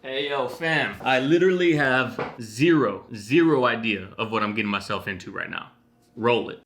Hey yo fam, I literally have zero idea of what I'm getting myself into right now. Roll it.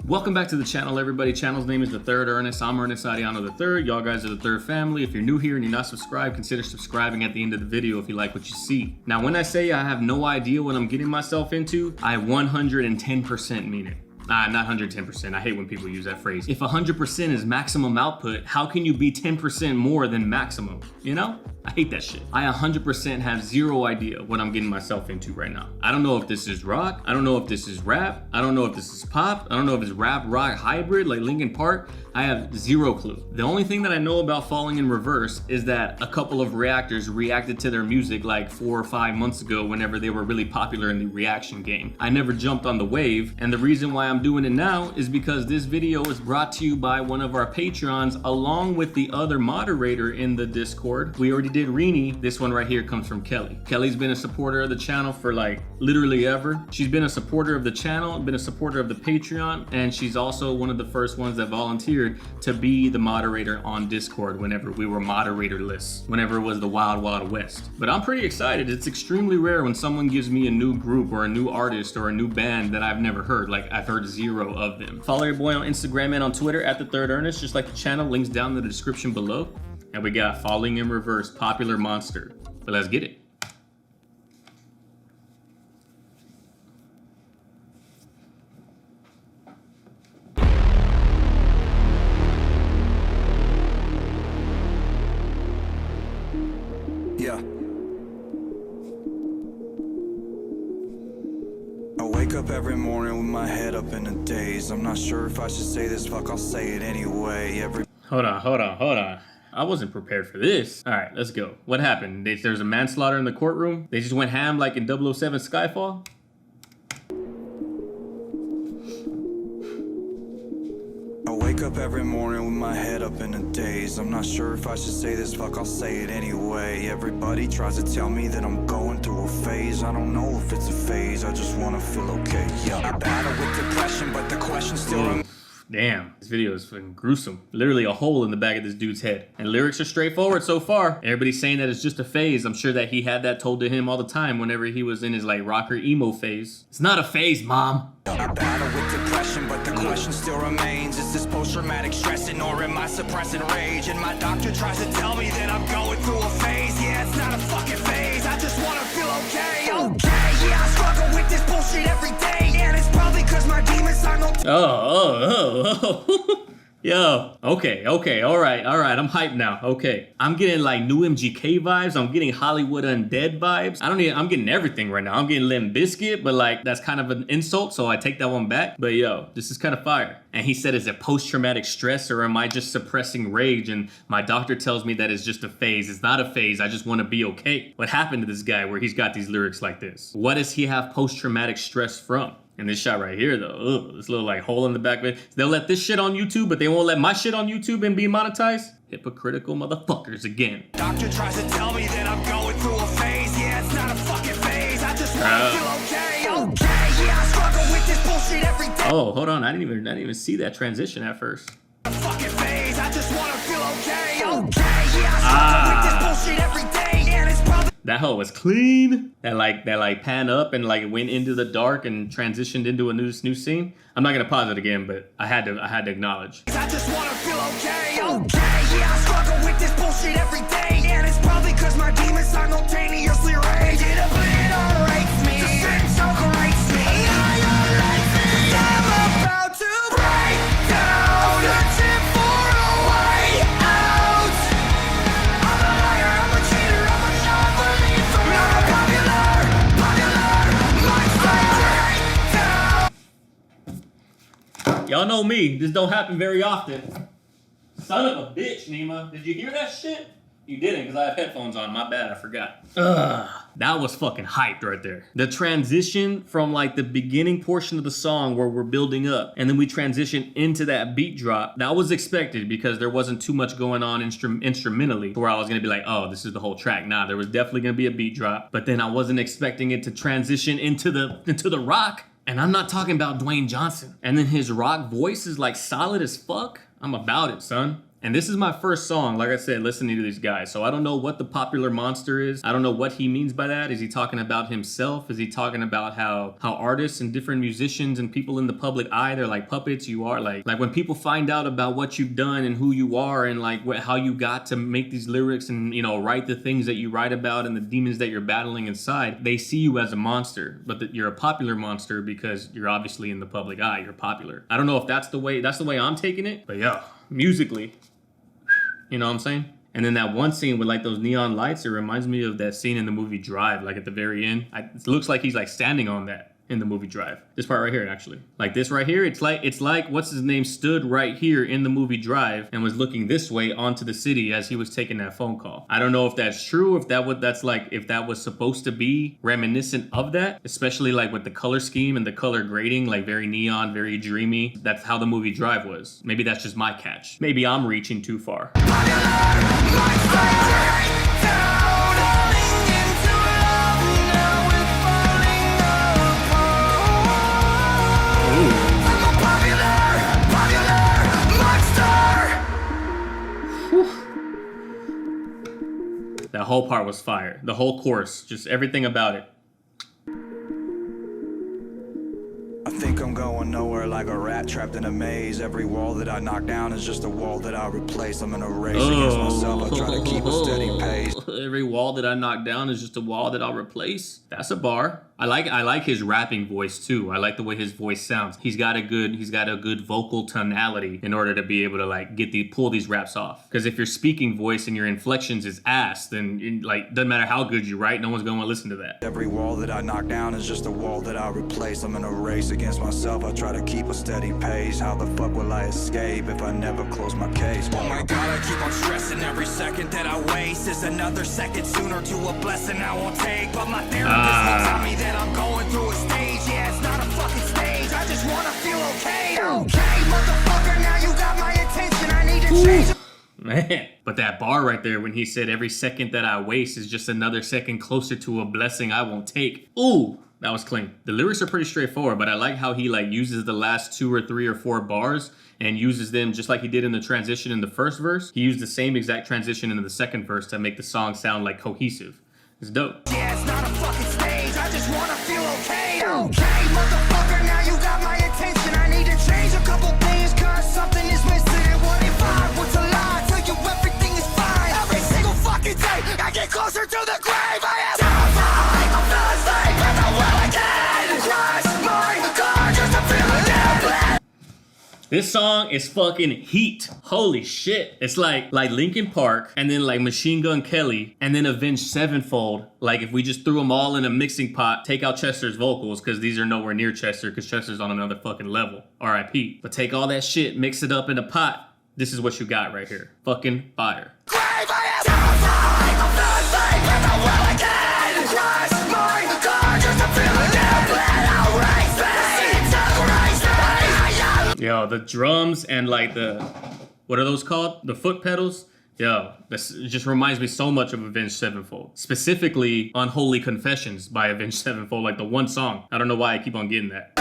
Welcome back to the channel, everybody. Channel's name is The Third Ernest. I'm Ernest Ariano the Third. Y'all guys are the third family. If you're new here and you're not subscribed, consider subscribing at the end of the video if you like what you see. Now, when I say I have no idea what I'm getting myself into, I 110% mean it. Not 110%. I hate when people use that phrase. If 100% is maximum output, how can you be 10% more than maximum? You know? I hate that shit. I 100% have zero idea what I'm getting myself into right now. I don't know if this is rock. I don't know if this is rap. I don't know if this is pop. I don't know if it's rap rock hybrid like Linkin Park. I have zero clue. The only thing that I know about Falling in Reverse is that a couple of reactors reacted to their music like 4 or 5 months ago whenever they were really popular in the reaction game. I never jumped on the wave, and the reason why I'm doing it now is because this video is brought to you by one of our Patreons along with the other moderator in the Discord. We already did Rini. This one right here comes from Kelly. Kelly's been a supporter of the channel for like literally ever. She's been a supporter of the channel, been a supporter of the Patreon, and she's also one of the first ones that volunteered to be the moderator on Discord whenever we were moderatorless, whenever it was the wild west. But I'm pretty excited. It's extremely rare when someone gives me a new group or a new artist or a new band that I've never heard. Like, I've heard zero of them. Follow your boy on Instagram and on Twitter at TheThirdErnest, just like the channel. Links down in the description below. And we got Falling in Reverse, Popular Monster. But let's get it. Yeah. I wake up every morning with my head up in a daze. I'm not sure if I should say this, fuck, I'll say it anyway. Hold on. I wasn't prepared for this. All right, let's go. What happened? There's a manslaughter in the courtroom? They just went ham like in 007 Skyfall? I wake up every morning with my head up in a daze. I'm not sure if I should say this, fuck, I'll say it anyway. Everybody tries to tell me that I'm going through a phase. I don't know if it's a phase, I just wanna feel okay. Yeah, I battle with depression, but the question still remains. Damn, this video is fucking gruesome. Literally a hole in the back of this dude's head. And lyrics are straightforward so far. Everybody's saying that it's just a phase. I'm sure that he had that told to him all the time whenever he was in his like rocker emo phase. It's not a phase, mom. I battle with depression, but the question still remains. Is this post-traumatic stressing or am I suppressing rage? And my doctor tries to tell me that I'm going through a phase. Yeah, it's not a fucking phase, I just wanna feel okay. Okay, yeah, I struggle with this bullshit every day. And it's probably cause my demons are no. Oh. Yo, okay, all right, I'm hyped now. Okay, I'm getting like new MGK vibes. I'm getting Hollywood Undead vibes. I'm getting everything right now. I'm getting Limp Bizkit, but like that's kind of an insult, so I take that one back. But yo, this is kind of fire. And he said, is it post-traumatic stress or am I just suppressing rage? And my doctor tells me that it's just a phase. It's not a phase, I just want to be okay. What happened to this guy where he's got these lyrics like this? What does he have post-traumatic stress from? And this shot right here though, this little like hole in the back of it. They'll let this shit on YouTube, but they won't let my shit on YouTube and be monetized? Hypocritical motherfuckers again. Doctor tries to tell me that I'm going through a phase. Yeah, it's not a fucking phase, I just wanna feel okay. Okay, yeah, I struggle with this bullshit every day. Oh, hold on, I didn't even see that transition at first. A fucking phase, I just wanna feel okay. Okay, yeah, I struggle with this bullshit every day. And it's probably that hoe was clean. That like pan up and like went into the dark and transitioned into a new scene. I'm not gonna pause it again, but I had to acknowledge. I just wanna feel okay. Okay, yeah, I struggle with this bullshit every day. And it's probably cause my demons simultaneously rage. It obliterates me. The sense overrates me. I'm about to break down. Searching for a way out. I'm a liar, I'm a cheater, I'm a non-believer. I'm a popular mindset. Y'all know me, this don't happen very often. Son of a bitch, Nima. Did you hear that shit? You didn't, because I have headphones on. My bad, I forgot. That was fucking hyped right there. The transition from like the beginning portion of the song where we're building up, and then we transition into that beat drop, that was expected because there wasn't too much going on instrumentally where I was gonna be like, oh, this is the whole track. Nah, there was definitely gonna be a beat drop, but then I wasn't expecting it to transition into the rock. And I'm not talking about Dwayne Johnson. And then his rock voice is like solid as fuck. I'm about it, son. And this is my first song, like I said, listening to these guys. So I don't know what the popular monster is. I don't know what he means by that. Is he talking about himself? Is he talking about how artists and different musicians and people in the public eye, they're like puppets? You are like when people find out about what you've done and who you are and like how you got to make these lyrics and, you know, write the things that you write about and the demons that you're battling inside, they see you as a monster, but that you're a popular monster because you're obviously in the public eye. You're popular. I don't know if that's the way I'm taking it, but yeah, musically, you know what I'm saying? And then that one scene with like those neon lights, it reminds me of that scene in the movie Drive, like at the very end. It looks like he's like standing on that in the movie Drive. This part right here, actually. Like this right here, it's like what's his name stood right here in the movie Drive and was looking this way onto the city as he was taking that phone call. I don't know if that's true, if that was supposed to be reminiscent of that, especially like with the color scheme and the color grading, like very neon, very dreamy. That's how the movie Drive was. Maybe that's just my catch. Maybe I'm reaching too far. That whole part was fire. The whole chorus, just everything about it. I think I'm going nowhere like a rat trapped in a maze. Every wall that I knock down is just a wall that I replace. I'm in a race against myself. I try to keep a steady pace. Every wall that I knock down is just a wall that I'll replace. That's a bar. I like his rapping voice too. I like the way his voice sounds. He's got a good vocal tonality in order to be able to like pull these raps off. Because if your speaking voice and your inflections is ass, then like doesn't matter how good you write, no one's gonna want to listen to that. Every wall that I knock down is just a wall that I replace. I'm in a race against myself. I try to keep a steady pace. How the fuck will I escape if I never close my case? Oh my god, I keep on stressing. Every second that I waste is another second sooner to a blessing I won't take. But my therapist will tell me that I'm going through a stage. Yeah, it's not a fucking stage. I just wanna feel okay. Okay, motherfucker, now you got my attention. I need to change. Man, but that bar right there when he said every second that I waste is just another second closer to a blessing I won't take. Ooh, that was clean. The lyrics are pretty straightforward, but I like how he like uses the last 2 or 3 or 4 bars and uses them just like he did in the transition in the first verse. He used the same exact transition in the second verse to make the song sound like cohesive. It's dope. Yeah, it's not a fucking stage. I just wanna feel okay. Okay, motherfucker, now you got my attention. I need to change a couple things, cause something is missing. What if I was to lie? Tell you everything is fine. Every single fucking day, I get closer to the grave. I am terrified. I'm not asleep, and I will again. Crash my car just to feel it. This song is fucking heat. Holy shit. It's like Linkin Park and then like Machine Gun Kelly and then Avenged Sevenfold. Like if we just threw them all in a mixing pot, take out Chester's vocals because these are nowhere near Chester because Chester's on another fucking level. R.I.P. But take all that shit, mix it up in a pot. This is what you got right here. Fucking fire. Grave, I am terrified. I'm not asleep, and I will again. Crash my car just to feel it. Yo, the drums and like what are those called? The foot pedals? Yo, it just reminds me so much of Avenged Sevenfold. Specifically, Unholy Confessions by Avenged Sevenfold, like the one song. I don't know why I keep on getting that.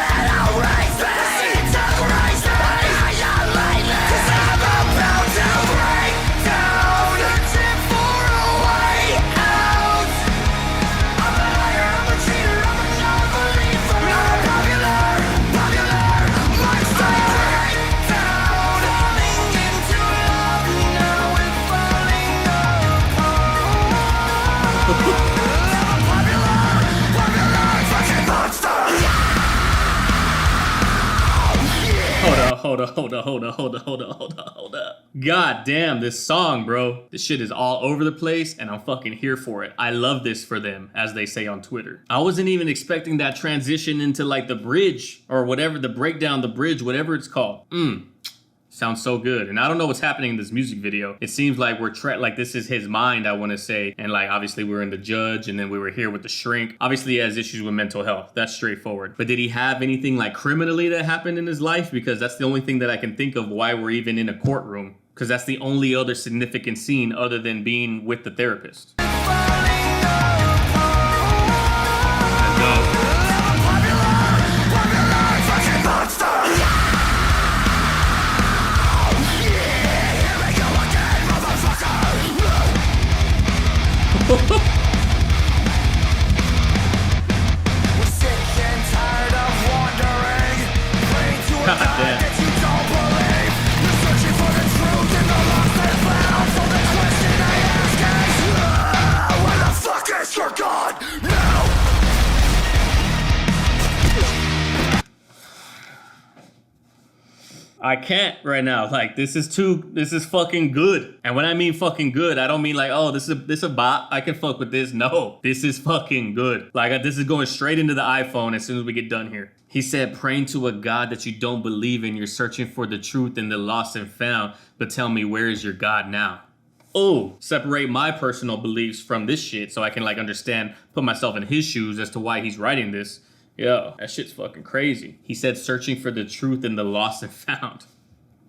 Hold up. God damn, this song, bro. This shit is all over the place and I'm fucking here for it. I love this for them, as they say on Twitter. I wasn't even expecting that transition into like the bridge or whatever, the breakdown, the bridge, whatever it's called. Sounds so good. And I don't know what's happening in this music video. It seems like like this is his mind, I want to say. And like, obviously we're in The Judge and then we were here with The Shrink. Obviously he has issues with mental health. That's straightforward. But did he have anything like criminally that happened in his life? Because that's the only thing that I can think of why we're even in a courtroom. Because that's the only other significant scene other than being with the therapist. We're sick and tired of wandering, praying to a God God damn. that you don't believe. You're searching for the truth in the lost and found. So the question I ask is, where the fuck is your God now? I can't right now. Like, this is fucking good. And when I mean fucking good, I don't mean like, oh, this is a bop, I can fuck with this. No, this is fucking good. Like, this is going straight into the iPhone as soon as we get done here. He said, praying to a God that you don't believe in. You're searching for the truth in the lost and found. But tell me, where is your God now? Oh, separate my personal beliefs from this shit so I can like understand, put myself in his shoes as to why he's writing this. Yo, that shit's fucking crazy. He said searching for the truth in the lost and found.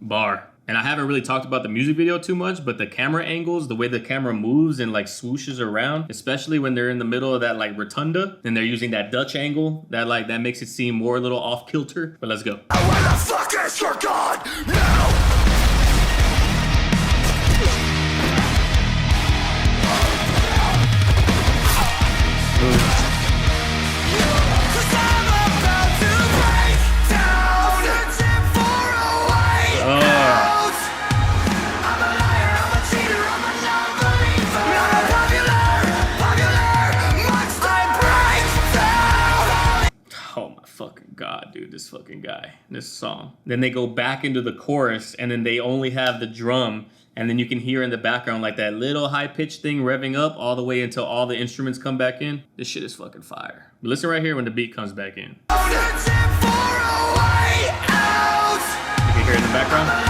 Bar. And I haven't really talked about the music video too much, but the camera angles, the way the camera moves and like swooshes around, especially when they're in the middle of that like rotunda and they're using that Dutch angle, that makes it seem more a little off kilter. But let's go. Where the fuck is your God now? God, dude, this fucking guy, this song. Then they go back into the chorus and then they only have the drum and then you can hear in the background like that little high-pitched thing revving up all the way until all the instruments come back in. This shit is fucking fire. But listen right here when the beat comes back in. You can hear it in the background.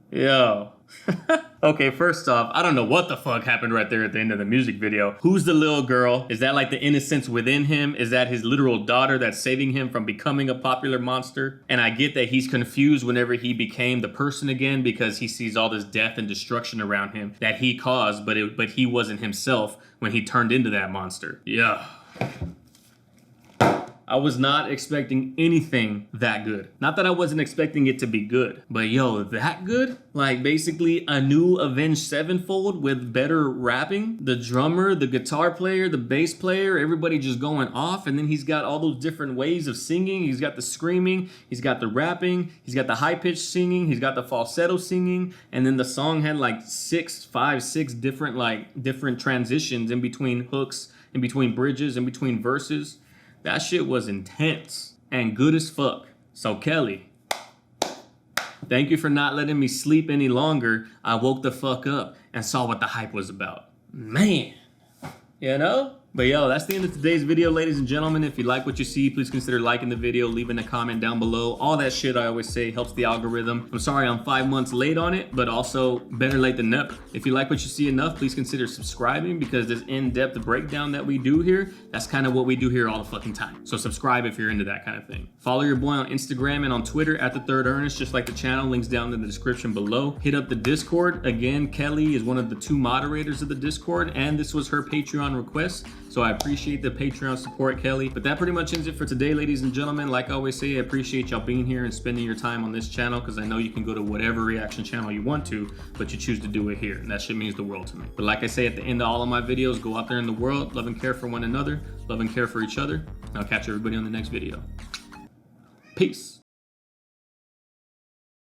Yo. Okay, first off, I don't know what the fuck happened right there at the end of the music video. Who's the little girl? Is that like the innocence within him? Is that his literal daughter that's saving him from becoming a popular monster? And I get that he's confused whenever he became the person again because he sees all this death and destruction around him that he caused, but he wasn't himself when he turned into that monster. Yeah. I was not expecting anything that good. Not that I wasn't expecting it to be good, but yo, that good? Like basically a new Avenged Sevenfold with better rapping. The drummer, the guitar player, the bass player, everybody just going off. And then he's got all those different ways of singing. He's got the screaming, he's got the rapping, he's got the high-pitched singing, he's got the falsetto singing. And then the song had like six different transitions in between hooks, in between bridges, in between verses. That shit was intense and good as fuck. So Kelly, thank you for not letting me sleep any longer. I woke the fuck up and saw what the hype was about. Man, you know? But yo, that's the end of today's video, ladies and gentlemen. If you like what you see, please consider liking the video, leaving a comment down below. All that shit I always say helps the algorithm. I'm sorry I'm 5 months late on it, but also better late than never. If you like what you see enough, please consider subscribing because this in-depth breakdown that we do here, that's kind of what we do here all the fucking time. So subscribe if you're into that kind of thing. Follow your boy on Instagram and on Twitter at TheThirdErnest, just like the channel. Links down in the description below. Hit up the Discord. Again, Kelly is one of the 2 moderators of the Discord, and this was her Patreon request. So I appreciate the Patreon support, Kelly. But that pretty much ends it for today, ladies and gentlemen. Like I always say, I appreciate y'all being here and spending your time on this channel because I know you can go to whatever reaction channel you want to, but you choose to do it here. And that shit means the world to me. But like I say at the end of all of my videos, go out there in the world, love and care for one another, love and care for each other. And I'll catch everybody on the next video. Peace.